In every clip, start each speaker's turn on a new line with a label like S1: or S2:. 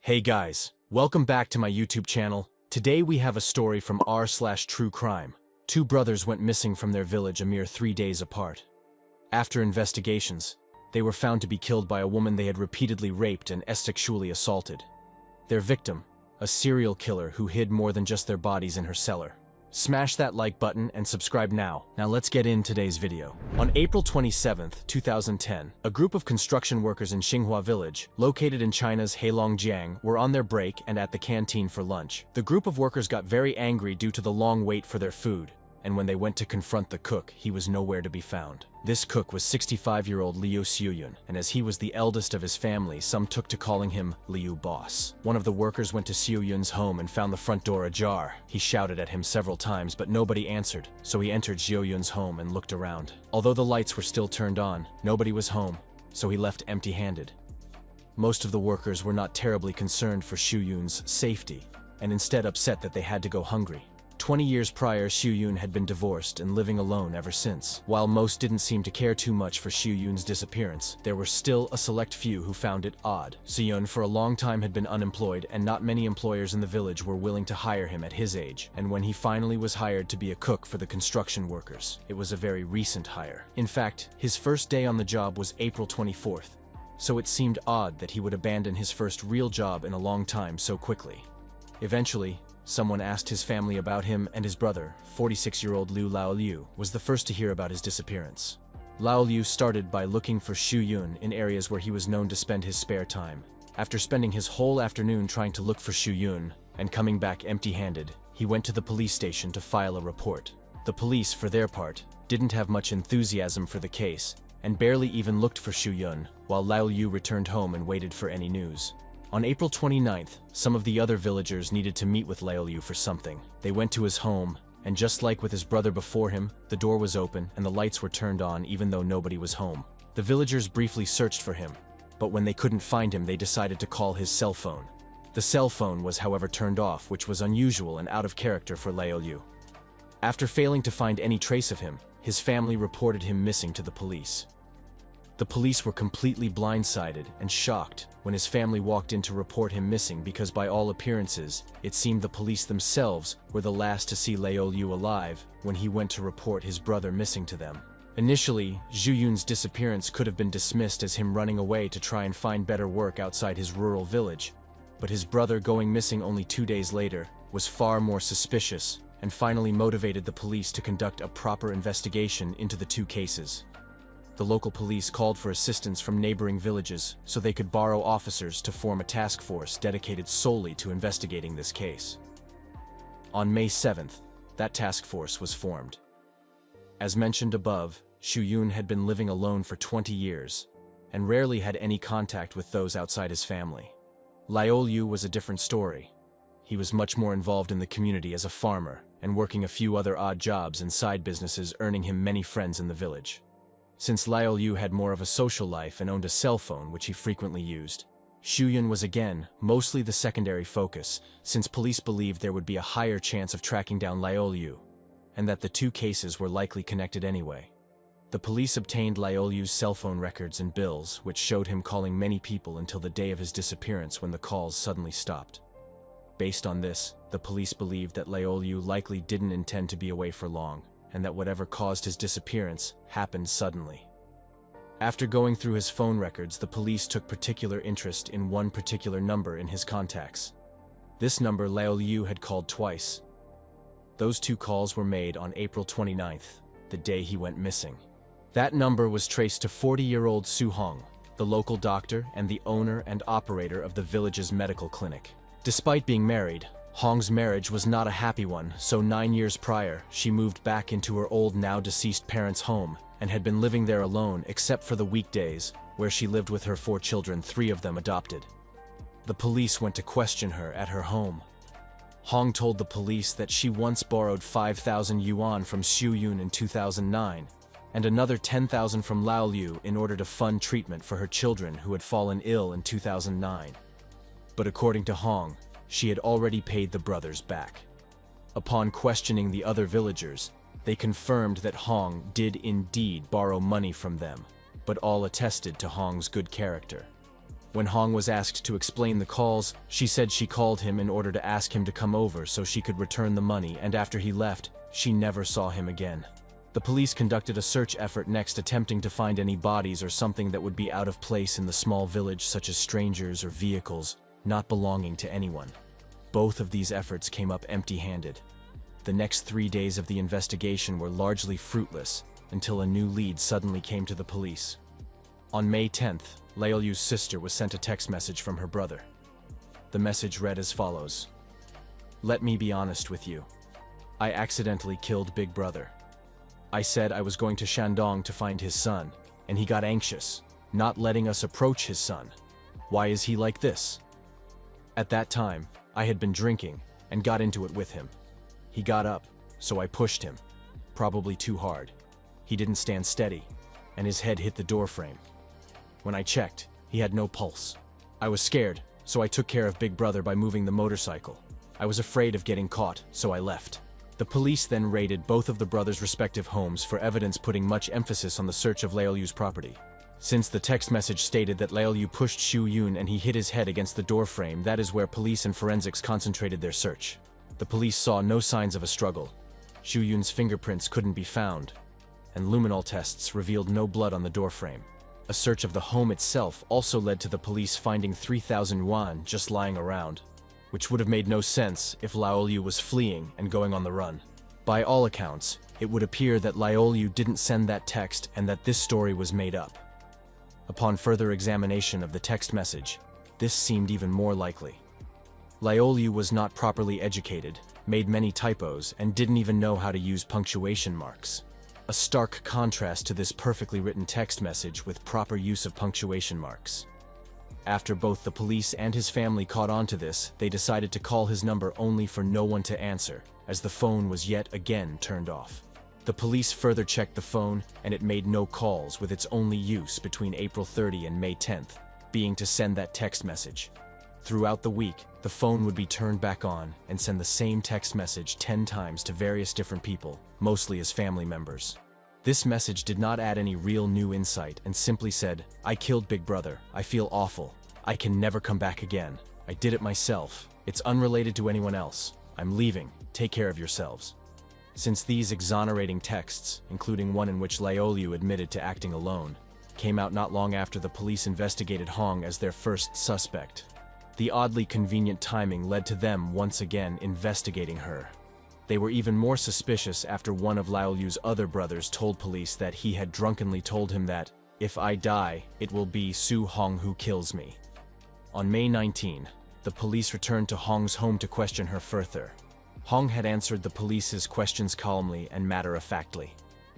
S1: Hey guys, welcome back to my YouTube channel. Today we have a story from r/TrueCrime. Two brothers went missing from their village a mere 3 days apart. After investigations, they were found to be killed by a woman they had repeatedly raped and sexually assaulted. Their victim, a serial killer who hid more than just their bodies in her cellar. Smash that like button and subscribe now. Now let's get in today's video. On April 27, 2010, a group of construction workers in Xinghua village, located in China's Heilongjiang, were on their break and at the canteen for lunch. The group of workers got very angry due to the long wait for their food, and when they went to confront the cook, he was nowhere to be found. This cook was 65-year-old Liu Xiuyun, and as he was the eldest of his family, some took to calling him Liu Boss. One of the workers went to Xiuyun's home and found the front door ajar. He shouted at him several times, but nobody answered, so he entered Xiuyun's home and looked around. Although the lights were still turned on, nobody was home, so he left empty-handed. Most of the workers were not terribly concerned for Xiuyun's safety, and instead upset that they had to go hungry. 20 years prior, Xiuyun had been divorced and living alone ever since. While most didn't seem to care too much for Xiuyun's disappearance, there were still a select few who found it odd. Xiuyun for a long time had been unemployed, and not many employers in the village were willing to hire him at his age. And when he finally was hired to be a cook for the construction workers, it was a very recent hire. In fact, his first day on the job was April 24th, so it seemed odd that he would abandon his first real job in a long time so quickly. Eventually, someone asked his family about him, and his brother, 46-year-old Liu Laoliu, was the first to hear about his disappearance. Laoliu started by looking for Xiuyun in areas where he was known to spend his spare time. After spending his whole afternoon trying to look for Xiuyun and coming back empty-handed, he went to the police station to file a report. The police, for their part, didn't have much enthusiasm for the case and barely even looked for Xiuyun, while Laoliu returned home and waited for any news. On April 29th, some of the other villagers needed to meet with Laoliu for something. They went to his home, and just like with his brother before him, the door was open and the lights were turned on even though nobody was home. The villagers briefly searched for him, but when they couldn't find him, they decided to call his cell phone. The cell phone was, however, turned off, which was unusual and out of character for Laoliu. After failing to find any trace of him, his family reported him missing to the police. The police were completely blindsided and shocked when his family walked in to report him missing because by all appearances, it seemed the police themselves were the last to see Laoliu alive when he went to report his brother missing to them. Initially, Xiuyun's disappearance could have been dismissed as him running away to try and find better work outside his rural village, but his brother going missing only 2 days later was far more suspicious and finally motivated the police to conduct a proper investigation into the two cases. The local police called for assistance from neighboring villages so they could borrow officers to form a task force dedicated solely to investigating this case. On May 7th, that task force was formed. As mentioned above, Xiuyun had been living alone for 20 years and rarely had any contact with those outside his family. Laoliu was a different story. He was much more involved in the community as a farmer and working a few other odd jobs and side businesses, earning him many friends in the village. Since Laoliu had more of a social life and owned a cell phone which he frequently used, Xiuyun was again mostly the secondary focus, since police believed there would be a higher chance of tracking down Laoliu, and that the two cases were likely connected anyway. The police obtained Laoliu's cell phone records and bills, which showed him calling many people until the day of his disappearance when the calls suddenly stopped. Based on this, the police believed that Laoliu likely didn't intend to be away for long, and that whatever caused his disappearance happened suddenly. After going through his phone records, the police took particular interest in one particular number in his contacts. This number Laoliu had called twice. Those two calls were made on April 29th, the day he went missing. That number was traced to 40-year-old Su Hong, the local doctor and the owner and operator of the village's medical clinic. Despite being married, Hong's marriage was not a happy one, so 9 years prior, she moved back into her old, now-deceased parents' home and had been living there alone except for the weekdays, where she lived with her 4 children, 3 of them adopted. The police went to question her at her home. Hong told the police that she once borrowed 5,000 yuan from Xiuyun in 2009 and another 10,000 from Laoliu in order to fund treatment for her children who had fallen ill in 2009. But according to Hong, she had already paid the brothers back. Upon questioning the other villagers, they confirmed that Hong did indeed borrow money from them, but all attested to Hong's good character. When Hong was asked to explain the calls, she said she called him in order to ask him to come over so she could return the money, and after he left, she never saw him again. The police conducted a search effort next, attempting to find any bodies or something that would be out of place in the small village, such as strangers or vehicles not belonging to anyone. Both of these efforts came up empty-handed. The next 3 days of the investigation were largely fruitless until a new lead suddenly came to the police. On May 10th, Laolyu's sister was sent a text message from her brother. The message read as follows: "Let me be honest with you. I accidentally killed Big Brother. I said I was going to Shandong to find his son, and he got anxious, not letting us approach his son. Why is he like this? At that time, I had been drinking and got into it with him. He got up, so I pushed him, probably too hard. He didn't stand steady, and his head hit the door frame. When I checked, he had no pulse. I was scared, so I took care of Big Brother by moving the motorcycle. I was afraid of getting caught, so I left." The police then raided both of the brothers' respective homes for evidence, putting much emphasis on the search of Laolyu's property. Since the text message stated that Laolyu pushed Xu Yun and he hit his head against the door frame, that is where police and forensics concentrated their search. The police saw no signs of a struggle. Xu Yun's fingerprints couldn't be found, and luminol tests revealed no blood on the doorframe. A search of the home itself also led to the police finding 3,000 yuan just lying around, which would have made no sense if Laolyu was fleeing and going on the run. By all accounts, it would appear that Laolyu didn't send that text and that this story was made up. Upon further examination of the text message, this seemed even more likely. Laolyu was not properly educated, made many typos, and didn't even know how to use punctuation marks. A stark contrast to this perfectly written text message with proper use of punctuation marks. After both the police and his family caught on to this, they decided to call his number only for no one to answer, as the phone was yet again turned off. The police further checked the phone, and it made no calls, with its only use between April 30 and May 10th being to send that text message. Throughout the week, the phone would be turned back on and send the same text message 10 times to various different people, mostly as family members. This message did not add any real new insight and simply said, "I killed Big Brother. I feel awful. I can never come back again. I did it myself. It's unrelated to anyone else. I'm leaving. Take care of yourselves." Since these exonerating texts, including one in which Laolyu admitted to acting alone, came out not long after the police investigated Hong as their first suspect, the oddly convenient timing led to them once again investigating her. They were even more suspicious after one of Laolyu's other brothers told police that he had drunkenly told him that, "If I die, it will be Su Hong who kills me." On May 19, the police returned to Hong's home to question her further. Hong had answered the police's questions calmly and matter-of-factly.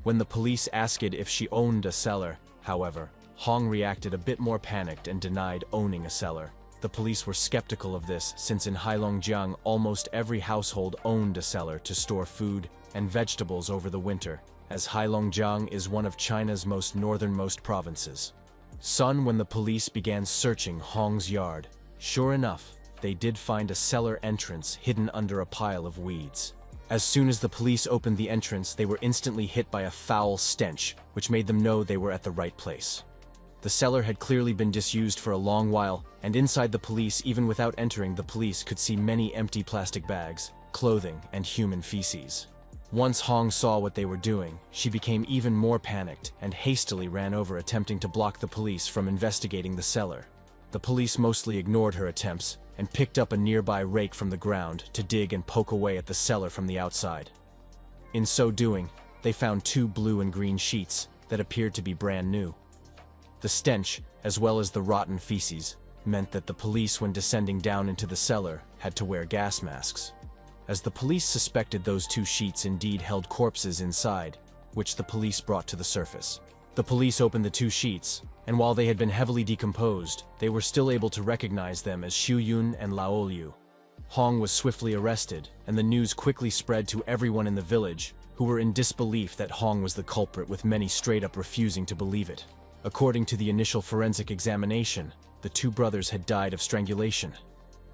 S1: When the police asked if she owned a cellar, however, Hong reacted a bit more panicked and denied owning a cellar. The police were skeptical of this, since in Heilongjiang almost every household owned a cellar to store food and vegetables over the winter, as Heilongjiang is one of China's most northernmost provinces. When the police began searching Hong's yard, sure enough, they did find a cellar entrance hidden under a pile of weeds. As soon as the police opened the entrance, they were instantly hit by a foul stench, which made them know they were at the right place. The cellar had clearly been disused for a long while, and inside the police, even without entering, the police could see many empty plastic bags, clothing, and human feces. Once Hong saw what they were doing, she became even more panicked and hastily ran over, attempting to block the police from investigating the cellar. The police mostly ignored her attempts and picked up a nearby rake from the ground to dig and poke away at the cellar from the outside. In so doing, they found 2 blue and green sheets that appeared to be brand new. The stench, as well as the rotten feces, meant that the police, when descending down into the cellar, had to wear gas masks. As the police suspected, those 2 sheets indeed held corpses inside, which the police brought to the surface. The police opened the 2 sheets, and while they had been heavily decomposed, they were still able to recognize them as Xu Yun and Laolyu. Hong was swiftly arrested, and the news quickly spread to everyone in the village, who were in disbelief that Hong was the culprit, with many straight up refusing to believe it. According to the initial forensic examination, the 2 brothers had died of strangulation.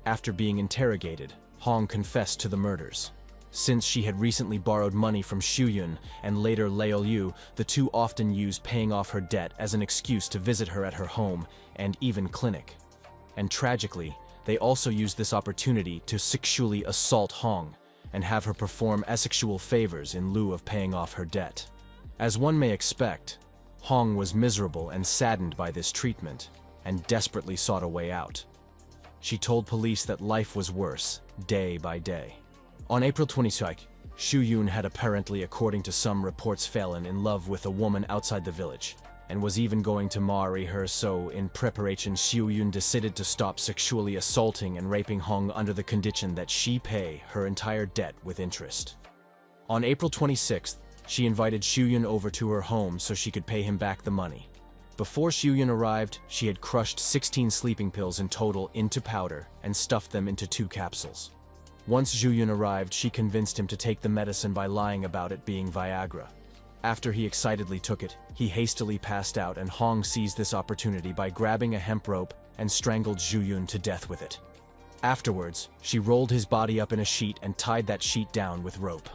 S1: After being interrogated, Hong confessed to the murders. Since she had recently borrowed money from Xu Yun and later Laolyu, the 2 often used paying off her debt as an excuse to visit her at her home and even clinic. and tragically, they also used this opportunity to sexually assault Hong and have her perform asexual favors in lieu of paying off her debt. As one may expect, Hong was miserable and saddened by this treatment and desperately sought a way out. She told police that life was worse, day by day. On April 22nd, Xu Yun had apparently, according to some reports, fallen in love with a woman outside the village, and was even going to marry her, so in preparation Xu Yun decided to stop sexually assaulting and raping Hong under the condition that she pay her entire debt with interest. On April 26th, she invited Xu Yun over to her home so she could pay him back the money. Before Xu Yun arrived, she had crushed 16 sleeping pills in total into powder and stuffed them into 2 capsules. Once Xu Yun arrived, she convinced him to take the medicine by lying about it being Viagra. After he excitedly took it, he hastily passed out, and Hong seized this opportunity by grabbing a hemp rope and strangled Xu Yun to death with it. Afterwards, she rolled his body up in a sheet and tied that sheet down with rope.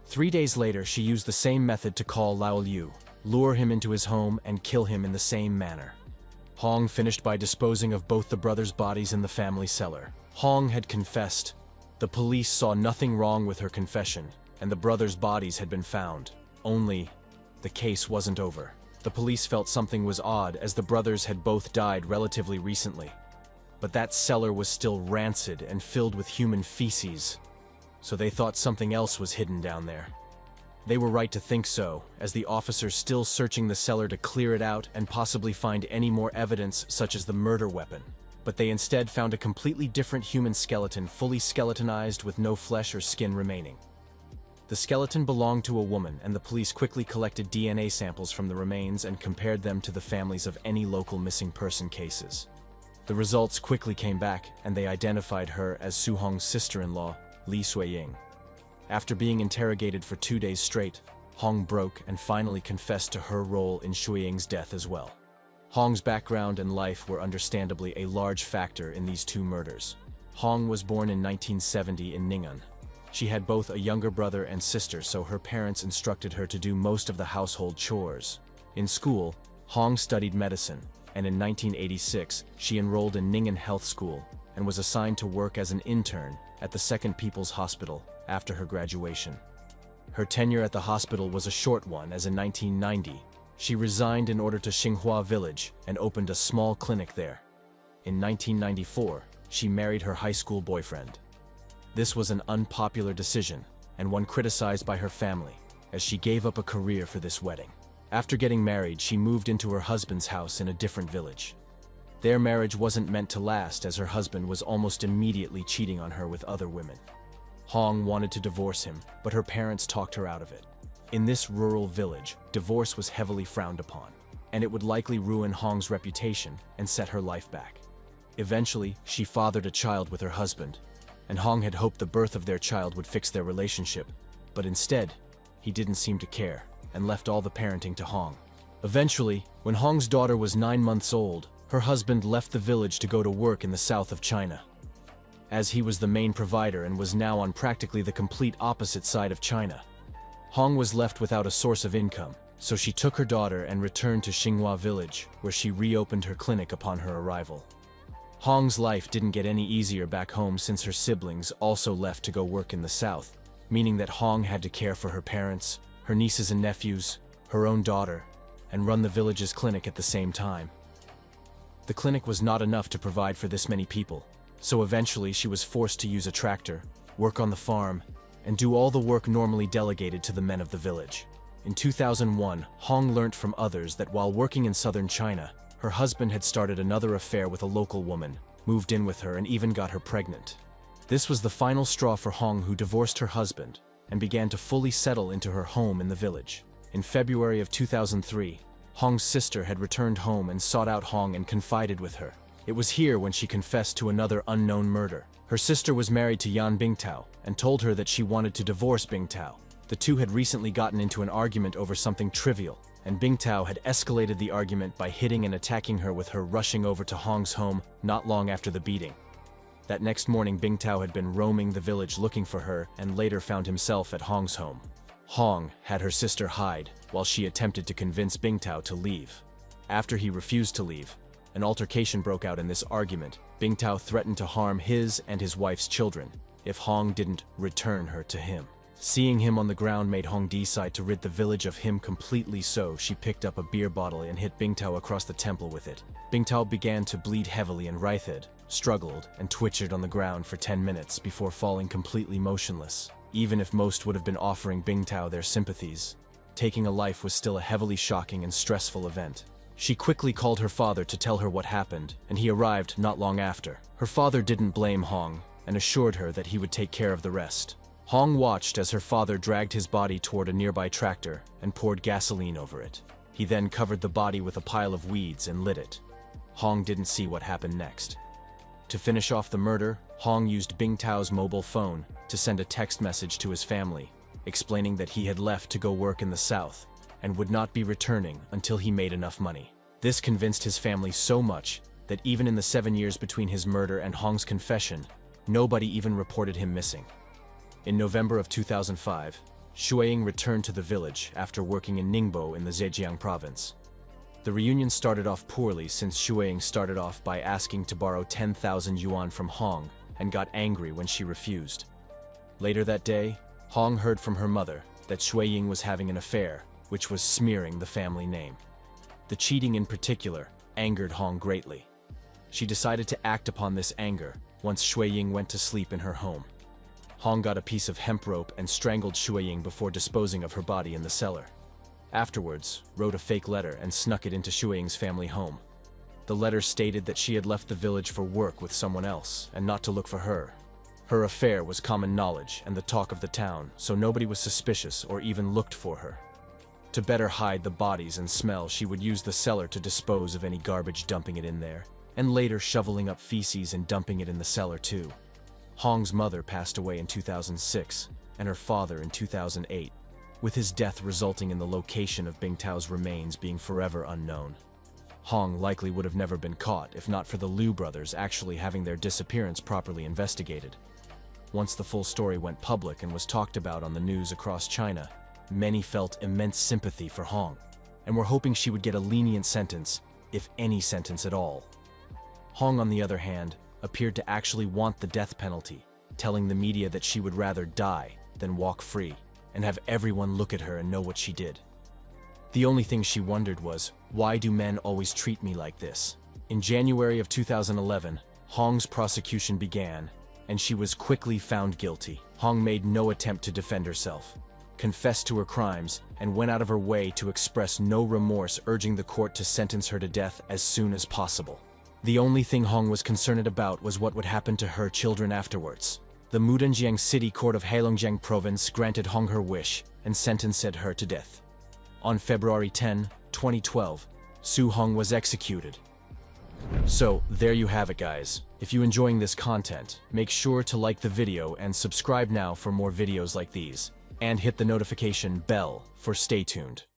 S1: 3 days later, she used the same method to call Lao Liu, lure him into his home, and kill him in the same manner. Hong finished by disposing of both the brothers' bodies in the family cellar. Hong had confessed. The police saw nothing wrong with her confession, and the brothers' bodies had been found. Only, the case wasn't over. The police felt something was odd, as the brothers had both died relatively recently. But that cellar was still rancid and filled with human feces, so they thought something else was hidden down there. They were right to think so, as the officers still searching the cellar to clear it out and possibly find any more evidence such as the murder weapon. But they instead found a completely different human skeleton, fully skeletonized with no flesh or skin remaining. The skeleton belonged to a woman, and the police quickly collected DNA samples from the remains and compared them to the families of any local missing person cases. The results quickly came back, and they identified her as Su Hong's sister-in-law, Li Suiying. After being interrogated for 2 days straight, Hong broke and finally confessed to her role in Suiying's death as well. Hong's background and life were understandably a large factor in these 2 murders. Hong was born in 1970 in Ning'an. She had both a younger brother and sister, so her parents instructed her to do most of the household chores. In school, Hong studied medicine, and in 1986, she enrolled in Ning'an Health School and was assigned to work as an intern at the Second People's Hospital after her graduation. Her tenure at the hospital was a short one, as in 1990, she resigned in order to Xinghua Village and opened a small clinic there. In 1994, she married her high school boyfriend. This was an unpopular decision, and one criticized by her family, as she gave up a career for this wedding. After getting married, she moved into her husband's house in a different village. Their marriage wasn't meant to last, as her husband was almost immediately cheating on her with other women. Hong wanted to divorce him, but her parents talked her out of it. In this rural village, divorce was heavily frowned upon, and it would likely ruin Hong's reputation and set her life back. Eventually, she fathered a child with her husband, and Hong had hoped the birth of their child would fix their relationship, but instead, he didn't seem to care and left all the parenting to Hong. Eventually, when Hong's daughter was 9 months old, her husband left the village to go to work in the south of China. As he was the main provider and was now on practically the complete opposite side of China, Hong was left without a source of income, so she took her daughter and returned to Xinghua Village, where she reopened her clinic upon her arrival. Hong's life didn't get any easier back home, since her siblings also left to go work in the south, meaning that Hong had to care for her parents, her nieces and nephews, her own daughter, and run the village's clinic at the same time. The clinic was not enough to provide for this many people, so eventually she was forced to use a tractor, work on the farm, and do all the work normally delegated to the men of the village. In 2001, Hong learnt from others that while working in southern China, her husband had started another affair with a local woman, moved in with her, and even got her pregnant. This was the final straw for Hong, who divorced her husband and began to fully settle into her home in the village. In February of 2003, Hong's sister had returned home and sought out Hong and confided with her. It was here when she confessed to another unknown murder. Her sister was married to Yan Bingtao and told her that she wanted to divorce Bingtao. The two had recently gotten into an argument over something trivial, and Bingtao had escalated the argument by hitting and attacking her, with her rushing over to Hong's home not long after the beating. That next morning, Bingtao had been roaming the village looking for her and later found himself at Hong's home. Hong had her sister hide while she attempted to convince Bingtao to leave. After he refused to leave, An altercation broke out in this argument. Bingtao threatened to harm his and his wife's children if Hong didn't return her to him. Seeing him on the ground made Hong decide to rid the village of him completely, so she picked up a beer bottle and hit Bingtao across the temple with it. Bingtao began to bleed heavily and writhed, struggled, and twitched on the ground for 10 minutes before falling completely motionless. Even if most would have been offering Bingtao their sympathies, taking a life was still a heavily shocking and stressful event. She quickly called her father to tell her what happened, and he arrived not long after. Her father didn't blame Hong and assured her that he would take care of the rest. Hong watched as her father dragged his body toward a nearby tractor and poured gasoline over it. He then covered the body with a pile of weeds and lit it. Hong didn't see what happened next. To finish off the murder, Hong used Bingtao's mobile phone to send a text message to his family, explaining that he had left to go work in the south and would not be returning until he made enough money. This convinced his family so much that even in the 7 years between his murder and Hong's confession, nobody even reported him missing. In November of 2005, Shuiying returned to the village after working in Ningbo in the Zhejiang province. The reunion started off poorly since Shuiying started off by asking to borrow 10,000 yuan from Hong and got angry when she refused. Later that day, Hong heard from her mother that Shuiying was having an affair, which was smearing the family name. The cheating in particular angered Hong greatly. She decided to act upon this anger once Shuiying went to sleep in her home. Hong got a piece of hemp rope and strangled Shuiying before disposing of her body in the cellar. Afterwards, wrote a fake letter and snuck it into Shuiying's family home. The letter stated that she had left the village for work with someone else and not to look for her. Her affair was common knowledge and the talk of the town, so nobody was suspicious or even looked for her. To better hide the bodies and smell, she would use the cellar to dispose of any garbage, dumping it in there, and later shoveling up feces and dumping it in the cellar too. Hong's mother passed away in 2006, and her father in 2008, with his death resulting in the location of Bingtao's remains being forever unknown. Hong likely would have never been caught if not for the Liu brothers actually having their disappearance properly investigated. Once the full story went public and was talked about on the news across China, many felt immense sympathy for Hong, and were hoping she would get a lenient sentence, if any sentence at all. Hong, on the other hand, appeared to actually want the death penalty, telling the media that she would rather die than walk free and have everyone look at her and know what she did. The only thing she wondered was, why do men always treat me like this? In January of 2011, Hong's prosecution began, and she was quickly found guilty. Hong made no attempt to defend herself, confessed to her crimes, and went out of her way to express no remorse, urging the court to sentence her to death as soon as possible. The only thing Hong was concerned about was what would happen to her children afterwards. The Mudanjiang City Court of Heilongjiang Province granted Hong her wish and sentenced her to death. On February 10, 2012, Su Hong was executed. So, there you have it, guys. If you're enjoying this content, make sure to like the video and subscribe now for more videos like these. And hit the notification bell for stay tuned.